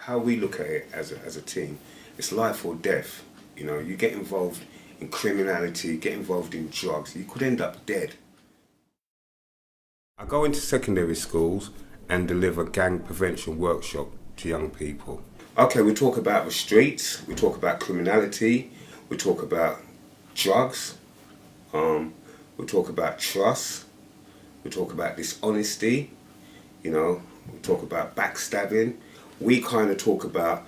how we look at it as a team, it's life or death. You know, you get involved in criminality, get involved in drugs, you could end up dead. I go into secondary schools and deliver gang prevention workshop to young people. Okay, we talk about the streets, we talk about criminality, we talk about drugs, we talk about trust, we talk about dishonesty, you know, we talk about backstabbing. We kind of talk about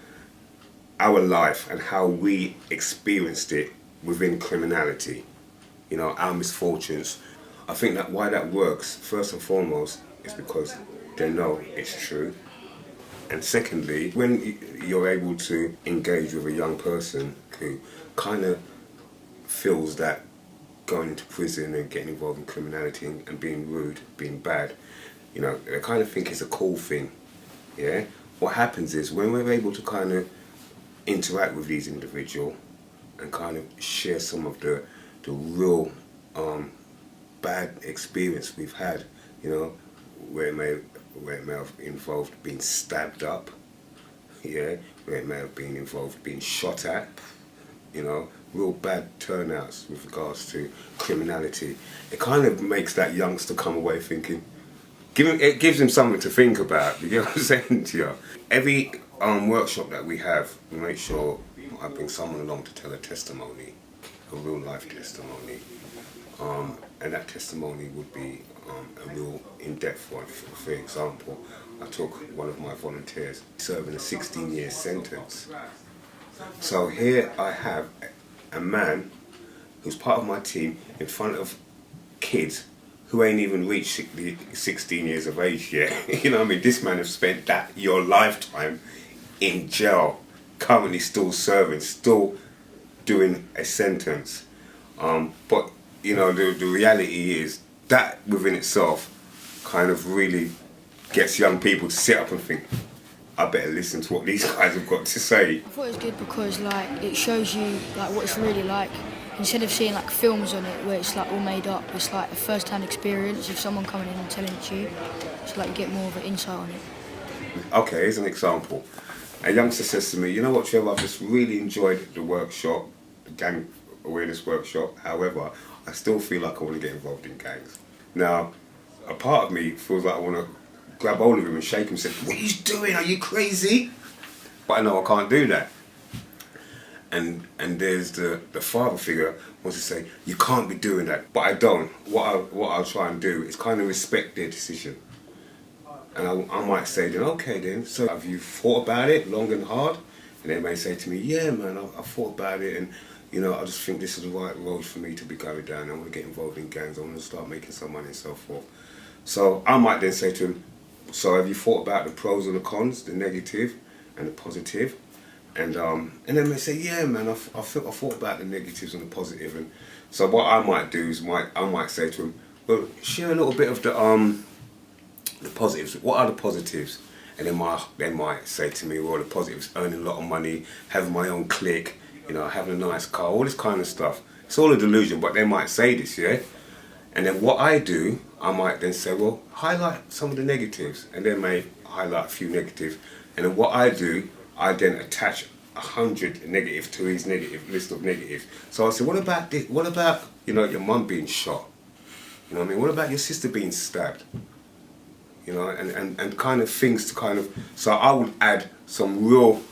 our life and how we experienced it within criminality, you know, our misfortunes. I think that why that works, first and foremost, is because they know it's true. And secondly, when you're able to engage with a young person who kind of feels that going into prison and getting involved in criminality and being rude, being bad, you know, they kind of think it's a cool thing, yeah? What happens is when we're able to kind of interact with these individuals and kind of share some of the real bad experience we've had, you know, where it may have involved being stabbed up, yeah, where it may have been involved being shot at, you know, real bad turnouts with regards to criminality. It kind of makes that youngster come away thinking, it gives him something to think about, you get what I'm saying to you? Every workshop that we have, we make sure I bring someone along to tell a testimony, a real life testimony. And that testimony would be a real in-depth one. For example, I took one of my volunteers serving a 16-year sentence. So here I have a man who's part of my team in front of kids who ain't even reached the 16 years of age yet. You know what I mean? This man has spent your lifetime in jail, currently still serving, still doing a sentence. But you know, the reality is that within itself kind of really gets young people to sit up and think, I better listen to what these guys have got to say. I thought it was good because like it shows you like what it's really like. Instead of seeing like films on it where it's like all made up, it's like a first-hand experience of someone coming in and telling it to you. So like you get more of an insight on it. Okay, here's an example. A youngster says to me, you know what, Trevor, I've just really enjoyed the workshop, the gang awareness workshop. However, I still feel like I want to get involved in gangs. Now, a part of me feels like I want to grab hold of him and shake him and say, what are you doing? Are you crazy? But I know I can't do that. And there's the father figure wants to say, you can't be doing that. But I don't. What I'll try and do is kind of respect their decision. And I might say then, okay then, so have you thought about it long and hard? And they may say to me, yeah man, I thought about it, and you know, I just think this is the right road for me to be going down. I want to get involved in gangs, I want to start making some money and so forth. So I might then say to him, so have you thought about the pros and the cons, the negative and the positive? And then they say, yeah man, I thought about the negatives and the positive. And so what I might do is I might say to him, well, share a little bit of the positives. What are the positives? And they might say to me, well, the positives, earning a lot of money, having my own clique, you know, having a nice car, all this kind of stuff. It's all a delusion, but they might say this, yeah? And then what I do, I might then say, well, highlight some of the negatives. And they may highlight a few negatives. And then what I do, I then attach 100 negatives to his negative list of negatives. So I say, what about this? What about, you know, your mum being shot? You know what I mean? What about your sister being stabbed? You know, and kind of things to kind of, so I would add some real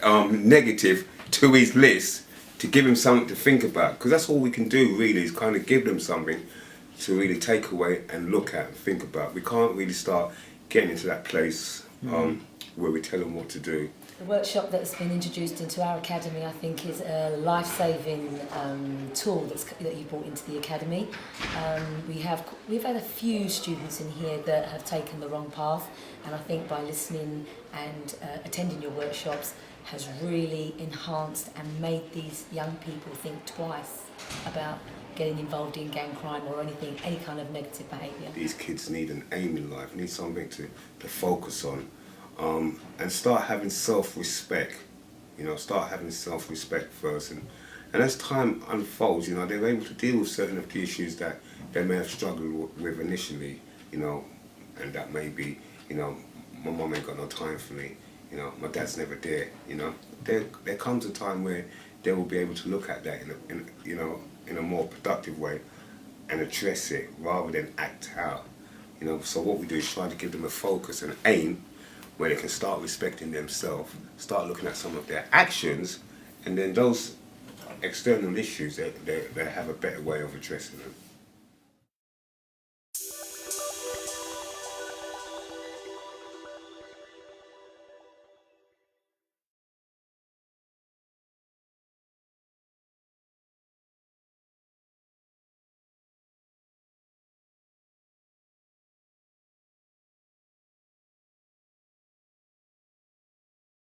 negative to his list to give him something to think about, because that's all we can do really, is kind of give them something to really take away and look at and think about. We can't really start getting into that place where we tell them what to do. The workshop that's been introduced into our academy, I think, is a life-saving tool that you brought into the academy. We've had a few students in here that have taken the wrong path, and I think by listening and attending your workshops has really enhanced and made these young people think twice about getting involved in gang crime or any kind of negative behaviour. These kids need an aim in life, need something to focus on. And start having self-respect, you know, start having self-respect first, and as time unfolds, you know, they're able to deal with certain of the issues that they may have struggled with initially, you know, and that may be, you know, my mum ain't got no time for me, you know, my dad's never there, you know. There comes a time where they will be able to look at that in a more productive way and address it rather than act out. You know, so what we do is try to give them a focus and aim where they can start respecting themselves, start looking at some of their actions, and then those external issues, they have a better way of addressing them.